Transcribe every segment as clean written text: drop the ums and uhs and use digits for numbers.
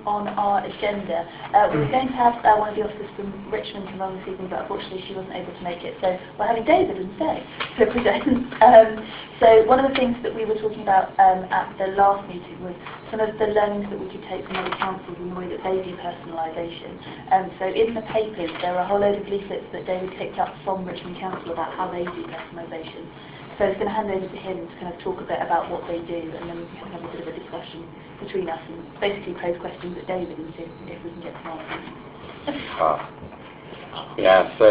on our agenda. We were going to have one of the officers from Richmond come along this evening, but unfortunately she wasn't able to make it, so we're having David instead to present. So one of the things that we were talking about at the last meeting was some of the learnings that we could take from other councils in the way that they do personalisation. So in the papers there are a whole load of leaflets that David picked up from Richmond Council about how they do personalisation. So I was going to hand over to him to kind of talk a bit about what they do, and then we can have a bit of a discussion between us and basically pose questions at David and see if we can get some answers. Yeah, so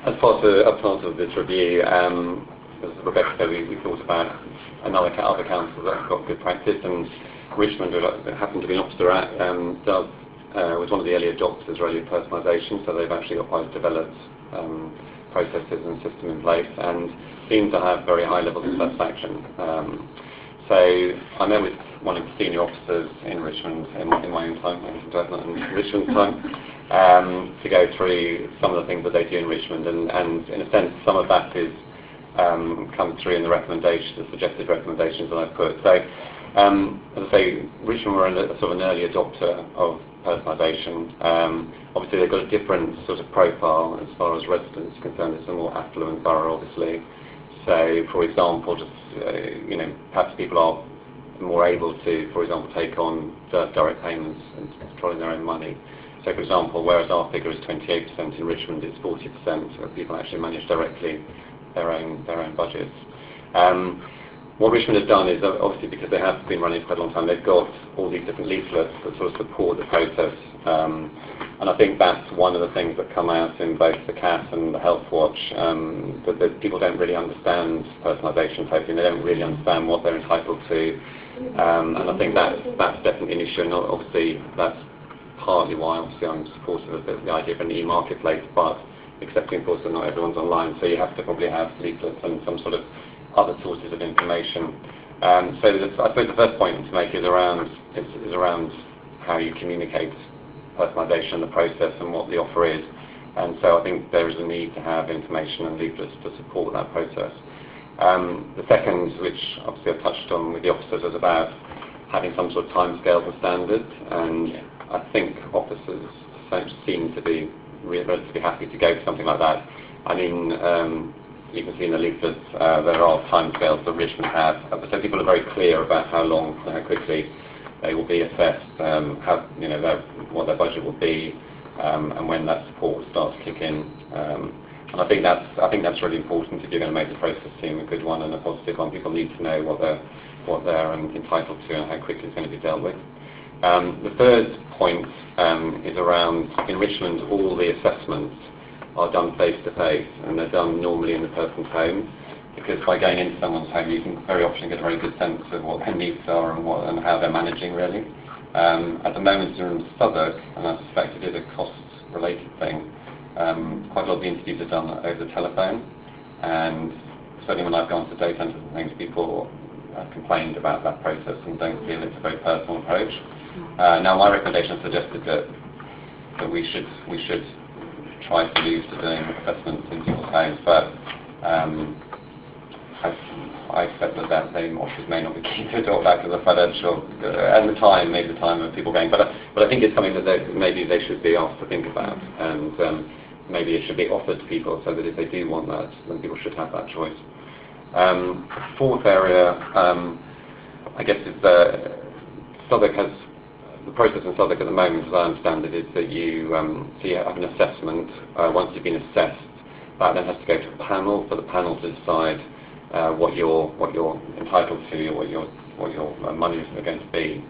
as part of this review, as Rebecca said, we thought about other councils that have got good practice, and Richmond, who happened to be an officer at, was one of the early adopters really of personalisation, so they've actually got quite developed processes and system in place, and seem to have very high levels of satisfaction. So I met with one of the senior officers in Richmond in my own time, not in Richmond's time, to go through some of the things that they do in Richmond, and in a sense some of that is come through in the recommendations, the suggested recommendations that I've put. So as I say, Richmond were a sort of an early adopter of personalisation. Obviously they've got a different sort of profile as far as residents are concerned. It's a more affluent borough, obviously. So, for example, just perhaps people are more able to, for example, take on direct payments and controlling their own money. So, for example, whereas our figure is 28%, in Richmond it's 40%, so people actually manage directly their own budgets. What Richmond has done is, obviously because they have been running for quite a long time, they've got all these different leaflets that sort of support the process. And I think that's one of the things that come out in both the CAS and the Health Watch, that people don't really understand personalisation totally, they don't really understand what they're entitled to. And I think that's definitely an issue, and obviously that's partly why obviously I'm supportive of the idea of an e-marketplace, but accepting of course that not everyone's online, so you have to probably have leaflets and some sort of other sources of information. So I suppose the first point to make is around how you communicate personalisation, the process, and what the offer is. And so I think there is a need to have information and leaflets to support that process. The second, which obviously I've touched on with the officers, is about having some sort of timescales and standards, and I think officers seem to be relatively happy to go for something like that. I mean, you can see in the leaflets there are timescales that Richmond have, so people are very clear about how quickly they will be assessed, what their budget will be, and when that support will start to kick in. And I think that's really important if you're going to make the process seem a good one and a positive one. People need to know what they're entitled to and how quickly it's going to be dealt with. The third point is around, in Richmond, all the assessments are done face-to-face, and they're done normally in the person's home, because by going into someone's home you can very often get a very good sense of what their needs are and how they're managing really. At the moment in Southwark, and I suspect it is a cost-related thing, quite a lot of the interviews are done over the telephone, and certainly when I've gone to day centres and things, people have complained about that process and don't feel it's a very personal approach. Now my recommendation suggested that we should try to move to doing assessments in people's homes, but I expect that they officers may not be keen to adopt that because of financial and the time of people going. But I think it's something that maybe they should be asked to think about, and maybe it should be offered to people so that if they do want that, then people should have that choice. Fourth area, I guess, is Southwark has. The process in Southwark at the moment, as I understand it, is that you have an assessment. Once you've been assessed, that then has to go to a panel for the panel to decide what you're entitled to, what your money is going to be.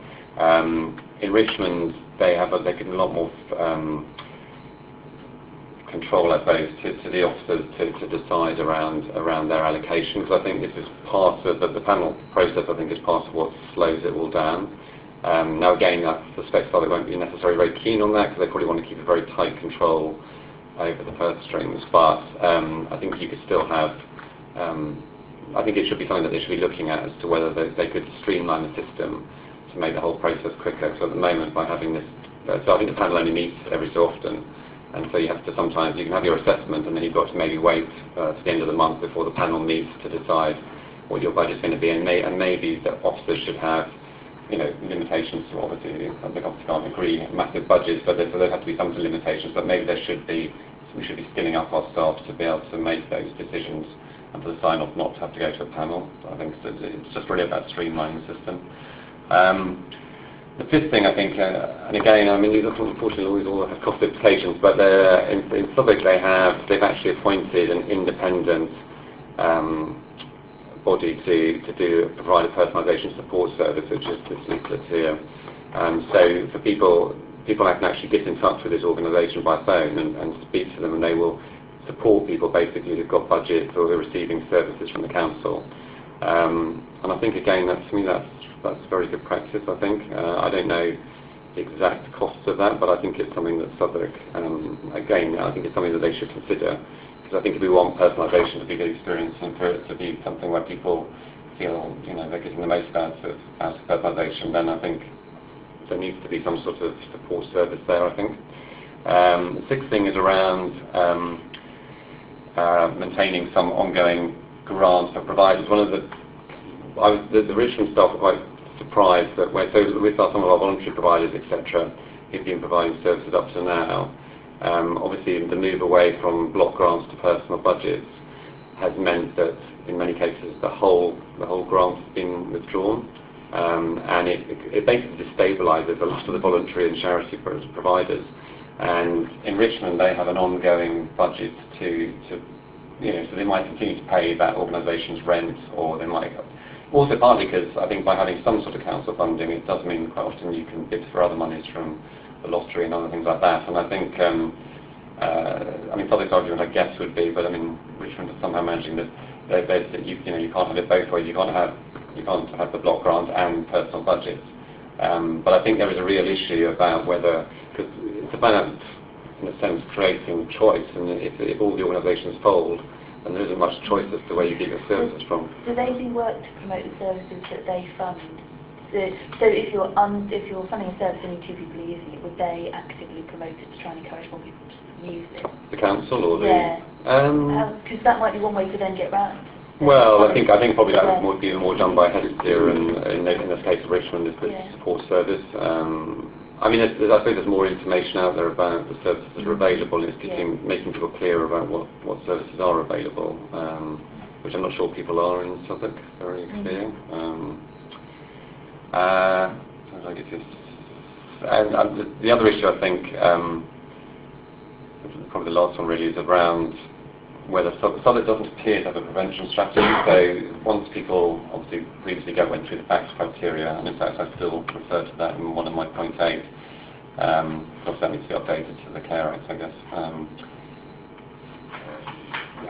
In Richmond, they give a lot more control, I suppose, to the officers to decide around their allocation. Because I think this is part of the panel process. I think is part of what slows it all down. Now again, I suspect Southwark won't be necessarily very keen on that because they probably want to keep a very tight control over the purse strings. But I think you could still have. I think it should be something that they should be looking at as to whether they could streamline the system to make the whole process quicker. So at the moment, by having this, so I think the panel only meets every so often, and so you have to sometimes you can have your assessment and then you've got to maybe wait to the end of the month before the panel meets to decide what your budget's going to be, and maybe the officers should have limitations to obviously, they obviously can't agree massive budgets, but there have to be some limitations, but maybe we should be skilling up our staff to be able to make those decisions and for the sign-off not to have to go to a panel. I think it's just really about streamlining the system. The fifth thing, I think, and again, I mean, these unfortunately always all have cost implications, but in Southwark they've actually appointed an independent body to provide a personalisation support service, which is this leaflet here. So for people can actually get in touch with this organisation by phone and speak to them, and they will support people basically who've got budgets or who are receiving services from the council. And I think again that's very good practice. I think I don't know the exact costs of that, but I think it's something that Southwark again I think it's something that they should consider, because I think if we want personalisation to be a good experience and for it to be something where people feel they're getting the most out of personalisation, then I think there needs to be some sort of support service there, I think. The sixth thing is around maintaining some ongoing grants for providers. One of the Richmond staff were quite surprised that with some of our voluntary providers, etc., who've been providing services up to now, obviously the move away from block grants to personal budgets has meant that in many cases the whole grant has been withdrawn. And it basically destabilises a lot of the voluntary and charity providers. And in Richmond, they have an ongoing budget so they might continue to pay that organisation's rent, or they might also partly because I think by having some sort of council funding, it does mean quite often you can bid for other monies from the lottery and other things like that. And I think, Southwark's argument I guess would be, but I mean Richmond is somehow managing that you can't have it both ways. You can't have the block grant and personal budgets. But I think there is a real issue about whether, because it's about, in a sense, creating choice, and if all the organisations fold, then there isn't much choice as to where you get your services from. Do they do work to promote the services that they fund? So if you're funding a service and only 2 people are using it, would they actively promote it to try and encourage more people to use it? The council or the... Yeah. Because that might be one way to then get round. Well, I think probably that would be more done by Hestia, and in this case of Richmond is the support service. I suppose there's more information out there about the services that are available, and it's making people clear about what services are available, which I'm not sure people are in Southwark very clear. And the other issue I think, probably the last one really, is around whether Southwark doesn't appear to have a prevention strategy. So once people obviously previously went through the FACTS criteria, and in fact I still refer to that in one of my point 8, obviously that needs to be updated to the Care Act, I guess.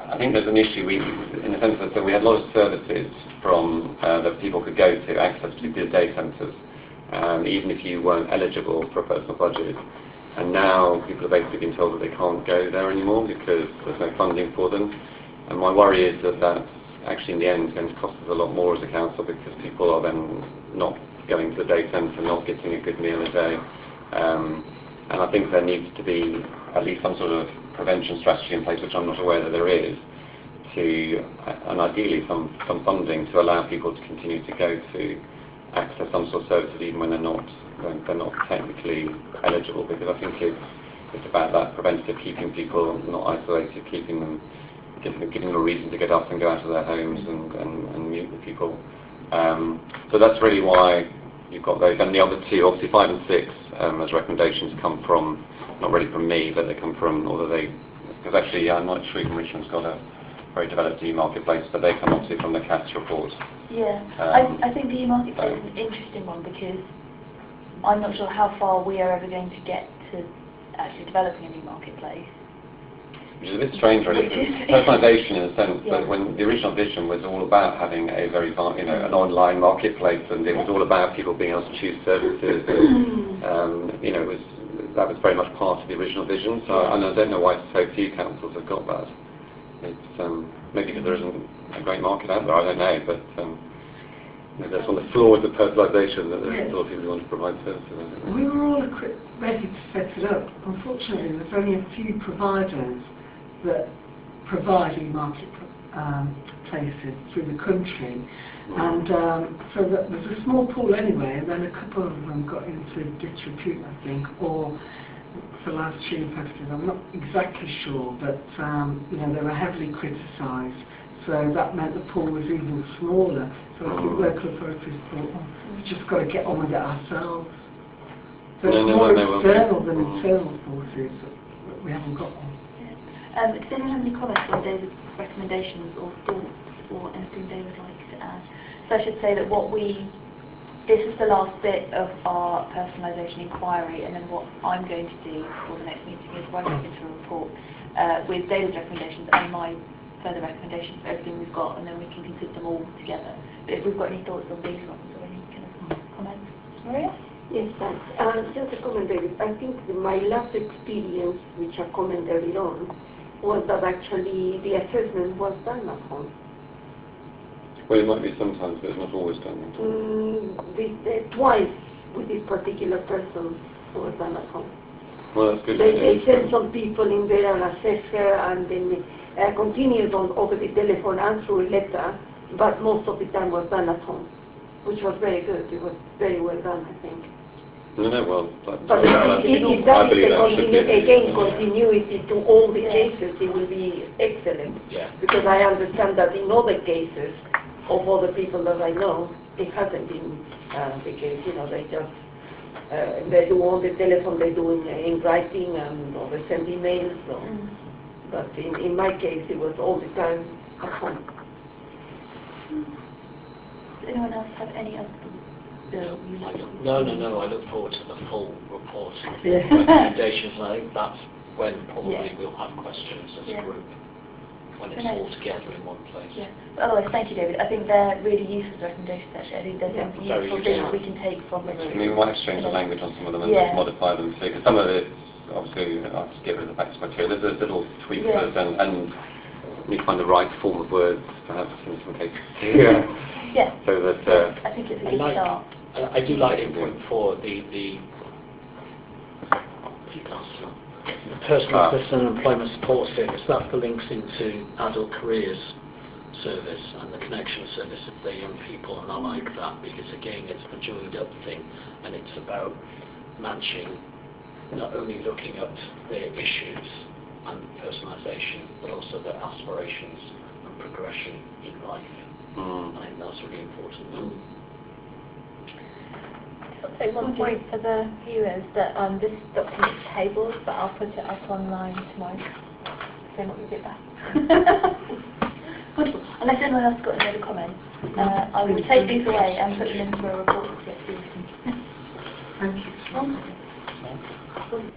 I think there's an issue in the sense that we had a lot of services from that people could go to, access to the day centres, even if you weren't eligible for a personal budget. And now people have basically been told that they can't go there anymore because there's no funding for them. And my worry is that that's actually in the end going to cost us a lot more as a council, because people are then not going to the day centre, not getting a good meal a day. And I think there needs to be at least some sort of prevention strategy in place, which I'm not aware that there is, and ideally some funding to allow people to continue to go to access some sort of services even when they're not technically eligible, because I think it's about that preventative, keeping people not isolated, giving them a reason to get up and go out of their homes and meet with people. So that's really why you've got those. And the other two, obviously 5 and 6, as recommendations come from, not really from me, but they come from, because actually I'm not sure even Richmond's got a very developed e-marketplace, but they come obviously from the CATS report. Yeah, I think the e-marketplace is an interesting one, because I'm not sure how far we are ever going to get to actually developing an e-marketplace. Which is a bit strange, really. Personalisation in a sense, but when the original vision was all about having a very, an online marketplace, and it was all about people being able to choose services. That was very much part of the original vision. So, and I don't know why so few councils have got that. It's maybe because there isn't a great market out there. I don't know, but there's one of the flaws of personalisation that there's still people who want to provide services. We were all ready to set it up. Unfortunately, there's only a few providers that provide e-marketplaces places through the country. And so that there's a small pool anyway, and then a couple of them got into disrepute, I think, or for last year posted, I'm not exactly sure, but you know, they were heavily criticised, so that meant the pool was even smaller. So I think local authorities thought, oh, we've just got to get on with it ourselves. So it's more external than internal forces that we haven't got on. Does anyone have any comments on David's recommendations or thoughts or anything they would like to add? So I should say that this is the last bit of our personalisation inquiry, and then what I'm going to do for the next meeting is write up into a report with David's recommendations and my further recommendations for everything we've got, and then we can consider them all together. But if we've got any thoughts on these ones or any kind of comments. Maria? Yes, thanks. Just a comment, David. I think my last experience, which I commented earlier on, was that actually the assessment was done at home. Well, it might be sometimes, but it's not always done. Twice with this particular person who was done at home. Well, that's good. They sent some people in there and assessed her, and then continued on over the telephone and through a letter, but most of the time was done at home, which was very good. It was very well done, I think. No, well, but if that is continuity to all the cases, it will be excellent. Yeah. Because I understand that in other cases of other people that I know, it hasn't been the case. You know, they just they do on the telephone, they do in writing, or they send emails. So. But in my case, it was all the time at home. Does anyone else have any other? No. I look forward to the full report and Yeah. recommendations. I think that's when probably we'll have questions as a group, when it's all together in one place. Yeah. But otherwise, thank you, David. I think they're really useful recommendations, actually. I think there's some useful things we can take from this. I mean, we might exchange the language on some of them and just modify them too, because some of it, obviously, I'll just get rid of the facts criteria. There's little tweaks and you find the right form of words, perhaps, in some cases. Yeah. So that I think it's a good start. I do like in point 4 the personal assistance and employment support service. That's the links into adult careers service and the connection service of the young people, and I like that because again it's a joined up thing, and it's about matching, not only looking at their issues and personalisation, but also their aspirations and progression in life. I think that's really important. I'll say one point for the viewers that this document's tabled, but I'll put it up online tomorrow. So not get back. Wonderful. Unless anyone else has got any other comments, I will take these away and put them into a report. Thank you.